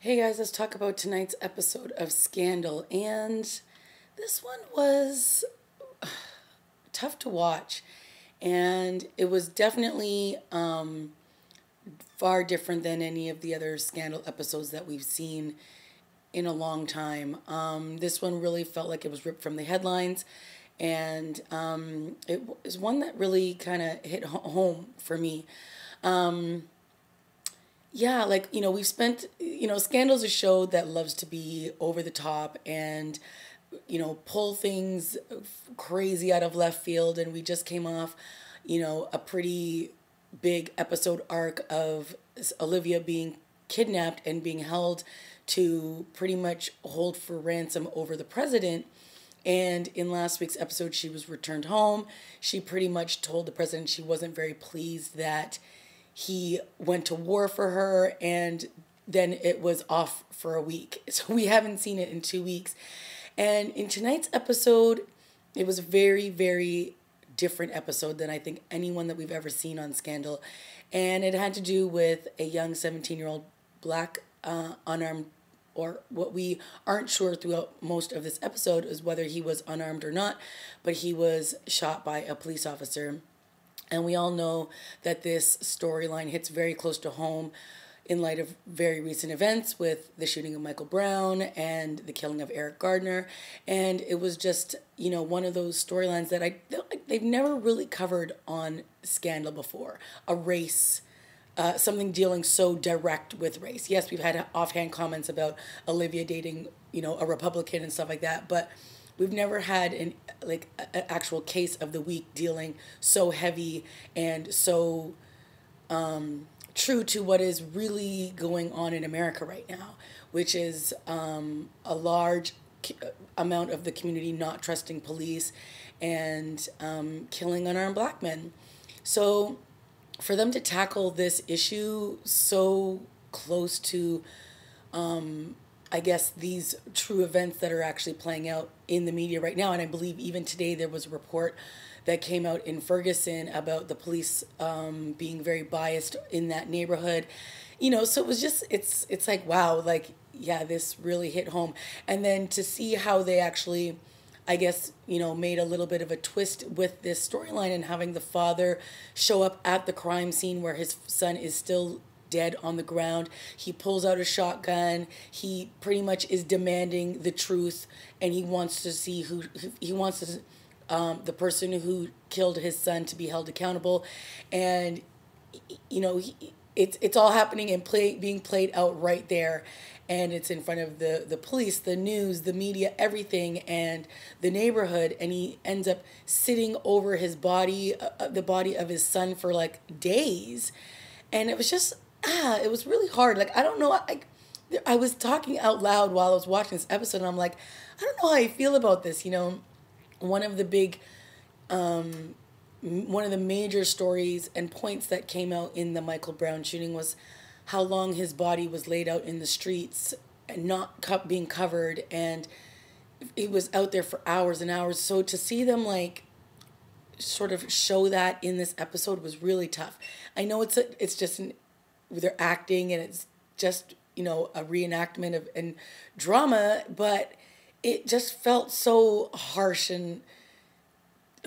Hey guys, let's talk about tonight's episode of Scandal. And this one was tough to watch. And it was definitely far different than any of the other Scandal episodes that we've seen in a long time. This one really felt like it was ripped from the headlines. And it was one that really kind of hit home for me. Yeah, like, we've spent, Scandal's a show that loves to be over the top and, pull things crazy out of left field. And we just came off, a pretty big episode arc of Olivia being kidnapped and being held to pretty much hold for ransom over the president. And in last week's episode, she was returned home. She pretty much told the president she wasn't very pleased that he went to war for her, and then it was off for a week. So we haven't seen it in 2 weeks. And in tonight's episode, it was a very, very different episode than I think anyone that we've ever seen on Scandal. And it had to do with a young 17-year-old black unarmed, or what we aren't sure throughout most of this episode is whether he was unarmed or not, but he was shot by a police officer. And we all know that this storyline hits very close to home in light of very recent events with the shooting of Michael Brown and the killing of Eric Gardner. And it was just, one of those storylines that I feel like they've never really covered on Scandal before. A race, something dealing so direct with race. Yes, we've had offhand comments about Olivia dating, a Republican and stuff like that, but we've never had an actual case of the week dealing so heavy and so true to what is really going on in America right now, which is a large amount of the community not trusting police and killing unarmed black men. So for them to tackle this issue so close to I guess these true events that are actually playing out in the media right now. And I believe even today there was a report that came out in Ferguson about the police being very biased in that neighborhood. So it was just, it's like, wow, like, yeah, this really hit home. And then to see how they actually, I guess, made a little bit of a twist with this storyline and having the father show up at the crime scene where his son is still dead on the ground. He pulls out a shotgun. He pretty much is demanding the truth, and he wants to see who he wants to, the person who killed his son to be held accountable. And it's all happening and being played out right there, and it's in front of the police, the news, the media, everything, and the neighborhood. And he ends up sitting over his body, the body of his son, for like days. And it was just it was really hard. Like, I don't know. I was talking out loud while I was watching this episode, and I'm like, I don't know how I feel about this. One of the big, one of the major stories and points that came out in the Michael Brown shooting was how long his body was laid out in the streets and not being covered, and it was out there for hours and hours. So to see them sort of show that in this episode was really tough. I know it's just they're acting and it's just a reenactment of and drama, but it just felt so harsh and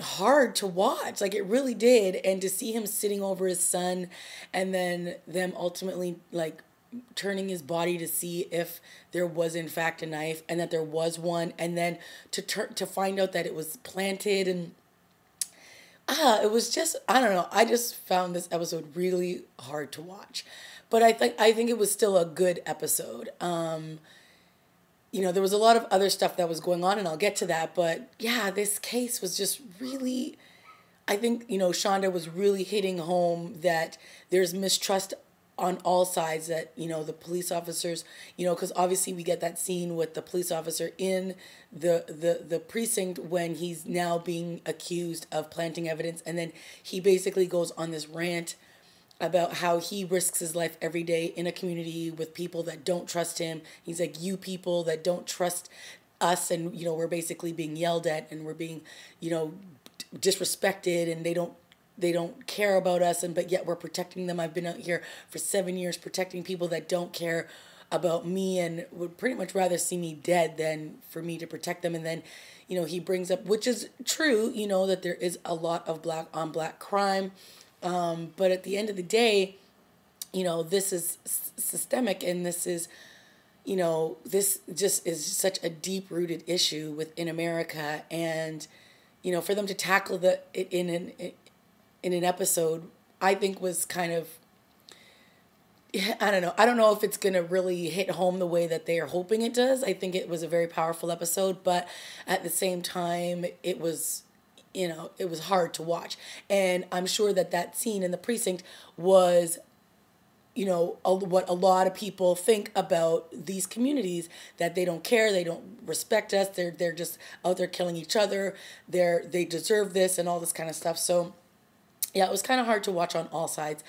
hard to watch. Like, it really did. And to see him sitting over his son, and then them ultimately turning his body to see if there was in fact a knife, and that there was one, and then to find out that it was planted. And it was just, I don't know. I just found this episode really hard to watch. But I think it was still a good episode. There was a lot of other stuff that was going on, and I'll get to that. But yeah, this case was just really, I think, Shonda was really hitting home that there's mistrust on all sides, that the police officers, because obviously we get that scene with the police officer in the precinct when he's now being accused of planting evidence, and then he basically goes on this rant about how he risks his life every day in a community with people that don't trust him. He's like, you people that don't trust us, and we're basically being yelled at, and we're being disrespected, and they don't care about us, but yet we're protecting them. I've been out here for 7 years protecting people that don't care about me and would pretty much rather see me dead than for me to protect them. And then, he brings up, which is true, that there is a lot of black on black crime. But at the end of the day, this is systemic, and this is, this just is such a deep rooted issue within America. And, for them to tackle it in an episode, I think was kind of, I don't know. I don't know if it's going to really hit home the way that they are hoping it does. I think it was a very powerful episode, but at the same time, it was, it was hard to watch. And I'm sure that scene in the precinct was, what a lot of people think about these communities, that they don't care, they don't respect us, they're just out there killing each other, they deserve this and all this kind of stuff. So yeah, it was kind of hard to watch on all sides.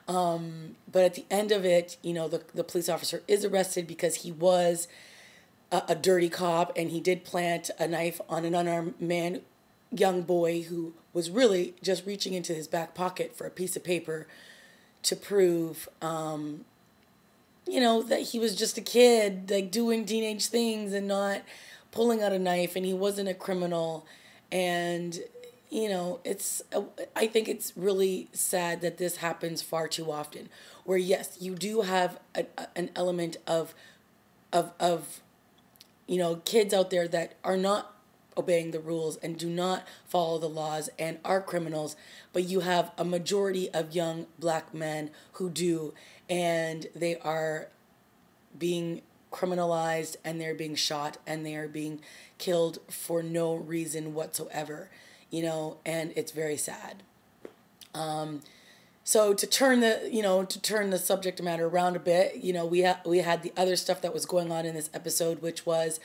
But at the end of it, the police officer is arrested because he was a dirty cop, and he did plant a knife on an unarmed young boy who was really just reaching into his back pocket for a piece of paper to prove, that he was just a kid, like doing teenage things and not pulling out a knife, and he wasn't a criminal. And I think it's really sad that this happens far too often, where yes, you do have an element of kids out there that are not obeying the rules and do not follow the laws and are criminals, but you have a majority of young black men who do, and they are being criminalized, and they're being shot, and they are being killed for no reason whatsoever. And it's very sad. So to turn the subject matter around a bit, we had the other stuff that was going on in this episode, which was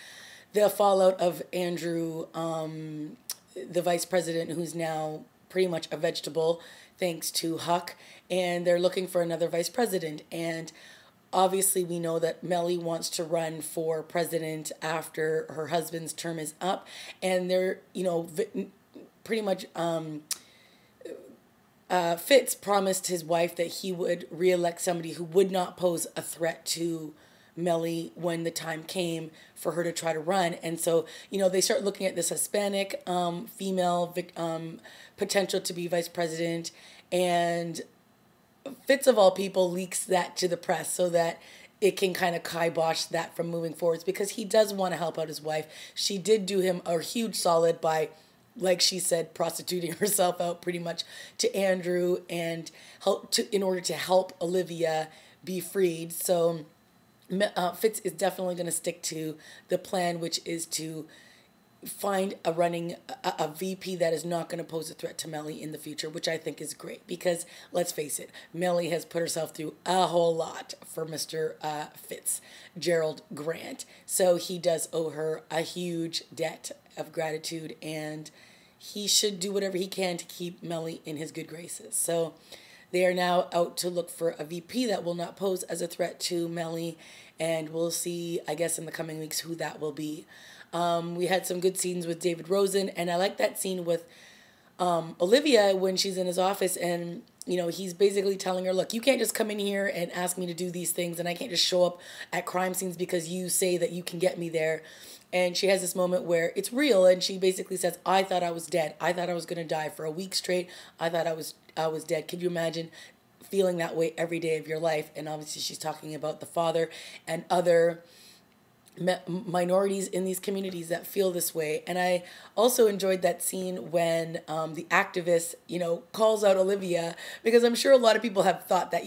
the fallout of Andrew, the vice president, who's now pretty much a vegetable, thanks to Huck, and they're looking for another vice president. And obviously, we know that Mellie wants to run for president after her husband's term is up, and they're, pretty much Fitz promised his wife that he would reelect somebody who would not pose a threat to Mellie when the time came for her to try to run. And so, they start looking at this Hispanic female potential to be vice president, and Fitz, of all people, leaks that to the press so that it can kind of kibosh that from moving forwards, because he does want to help out his wife. She did do him a huge solid by, like she said, prostituting herself out pretty much to Andrew and in order to help Olivia be freed. So Fitz is definitely going to stick to the plan, which is to find a VP that is not going to pose a threat to Mellie in the future, which I think is great, because let's face it, Mellie has put herself through a whole lot for Mr. Fitzgerald Grant. So he does owe her a huge debt of gratitude, and he should do whatever he can to keep Mellie in his good graces. So they are now out to look for a VP that will not pose as a threat to Mellie, and we'll see, I guess, in the coming weeks who that will be. We had some good scenes with David Rosen, and I like that scene with Olivia when she's in his office, and he's basically telling her, look, you can't just come in here and ask me to do these things, and I can't just show up at crime scenes because you say that you can get me there. And she has this moment where it's real, and she basically says, I thought I was dead. I thought I was going to die for a week straight. I thought I was dead. Could you imagine feeling that way every day of your life? And obviously she's talking about the father and other minorities in these communities that feel this way. And I also enjoyed that scene when the activist, calls out Olivia, because I'm sure a lot of people have thought that,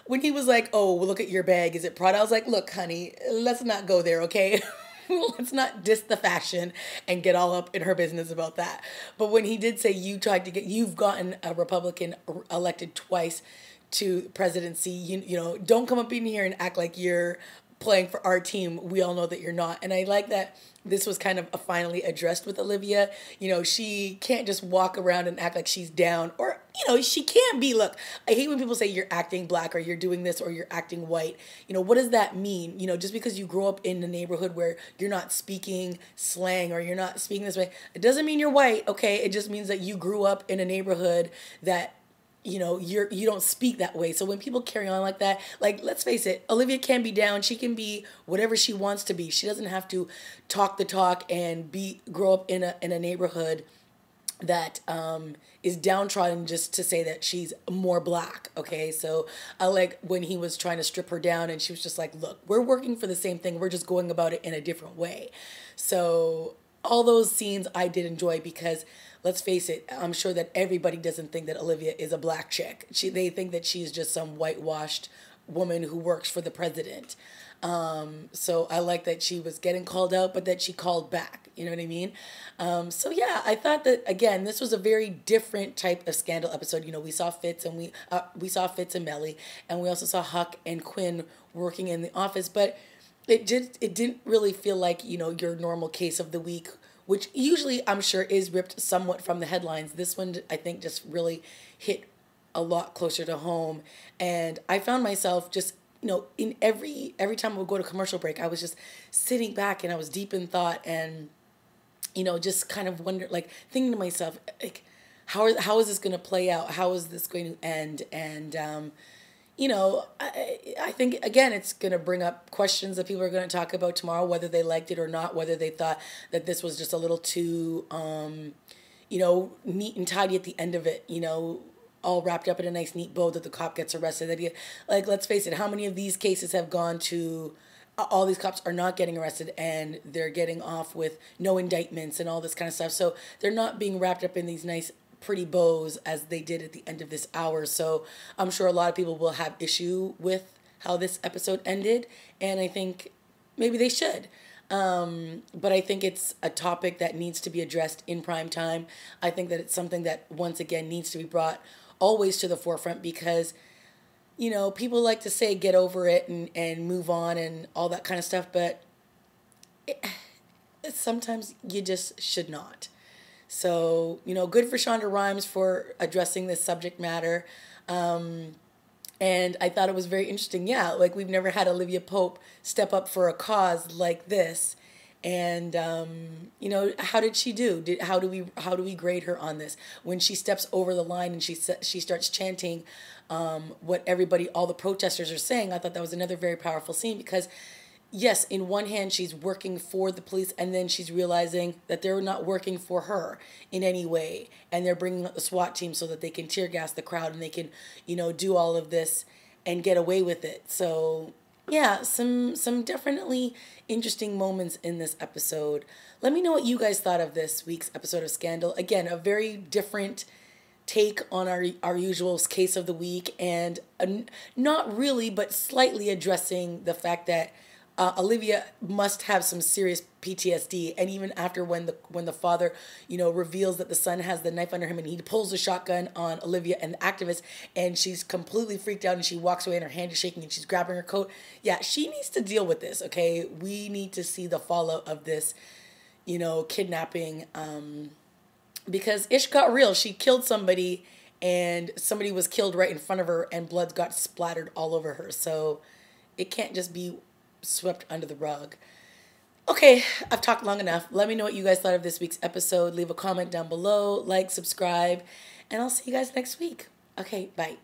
when he was like, oh, well, look at your bag, is it Prada? I was like, look, honey, let's not go there, okay? Let's not diss the fashion and get all up in her business about that. But when he did say you've gotten a Republican elected twice to presidency, don't come up in here and act like you're playing for our team. We all know that you're not. And I like that this was kind of finally addressed with Olivia. She can't just walk around and act like she's down, or, she can be. Look, I hate when people say you're acting black or you're doing this or you're acting white. What does that mean? Just because you grow up in a neighborhood where you're not speaking slang or you're not speaking this way, it doesn't mean you're white, okay? It just means that you grew up in a neighborhood that you don't speak that way. So when people carry on like that, like, let's face it, Olivia can be down. She can be whatever she wants to be. She doesn't have to talk the talk and grow up in a neighborhood that is downtrodden just to say that she's more black. Okay, so I like when he was trying to strip her down and she was just like, look, we're working for the same thing, we're just going about it in a different way. So all those scenes I did enjoy, because let's face it, I'm sure that everybody doesn't think that Olivia is a black chick. They think that she's just some whitewashed woman who works for the president. So I like that she was getting called out, but that she called back. You know what I mean? So yeah, I thought that, again, this was a very different type of Scandal episode. We saw Fitz and we saw Fitz and Mellie, and we also saw Huck and Quinn working in the office, but it didn't really feel like, your normal case of the week, which usually I'm sure is ripped somewhat from the headlines. This one, I think, just really hit a lot closer to home. And I found myself just, in every time I would go to commercial break, I was just sitting back and I was deep in thought and, just kind of thinking to myself, like, how is this going to play out? How is this going to end? And, I think, again, it's going to bring up questions that people are going to talk about tomorrow, whether they liked it or not, whether they thought that this was just a little too, neat and tidy at the end of it, all wrapped up in a nice, neat bow that the cop gets arrested. Let's face it, how many of these cases have gone to, all these cops are not getting arrested and they're getting off with no indictments and all this kind of stuff. So they're not being wrapped up in these nice, pretty bows as they did at the end of this hour. So I'm sure a lot of people will have issue with how this episode ended, and I think maybe they should. But I think it's a topic that needs to be addressed in prime time. I think that it's something that, once again, needs to be brought always to the forefront, because, people like to say get over it and move on and all that kind of stuff, but sometimes you just should not. So, good for Shonda Rhimes for addressing this subject matter. And I thought it was very interesting. Yeah, like, we've never had Olivia Pope step up for a cause like this. And, how did she do? How do we grade her on this? When she steps over the line and she starts chanting what all the protesters are saying, I thought that was another very powerful scene, because yes, in one hand, she's working for the police, and then she's realizing that they're not working for her in any way. And they're bringing up the SWAT team so that they can tear gas the crowd and they can, do all of this and get away with it. So, yeah, some definitely interesting moments in this episode. Let me know what you guys thought of this week's episode of Scandal. Again, a very different take on our usual case of the week, and not really, but slightly addressing the fact that Olivia must have some serious PTSD, and even after when the father, reveals that the son has the knife under him, and he pulls the shotgun on Olivia and the activist, and she's completely freaked out, and she walks away, and her hand is shaking, and she's grabbing her coat. Yeah, she needs to deal with this. Okay, we need to see the fallout of this, kidnapping, because ish got real. She killed somebody, and somebody was killed right in front of her, and blood got splattered all over her. So it can't just be swept under the rug. Okay, I've talked long enough. Let me know what you guys thought of this week's episode. Leave a comment down below, like, subscribe, and I'll see you guys next week. Okay, bye.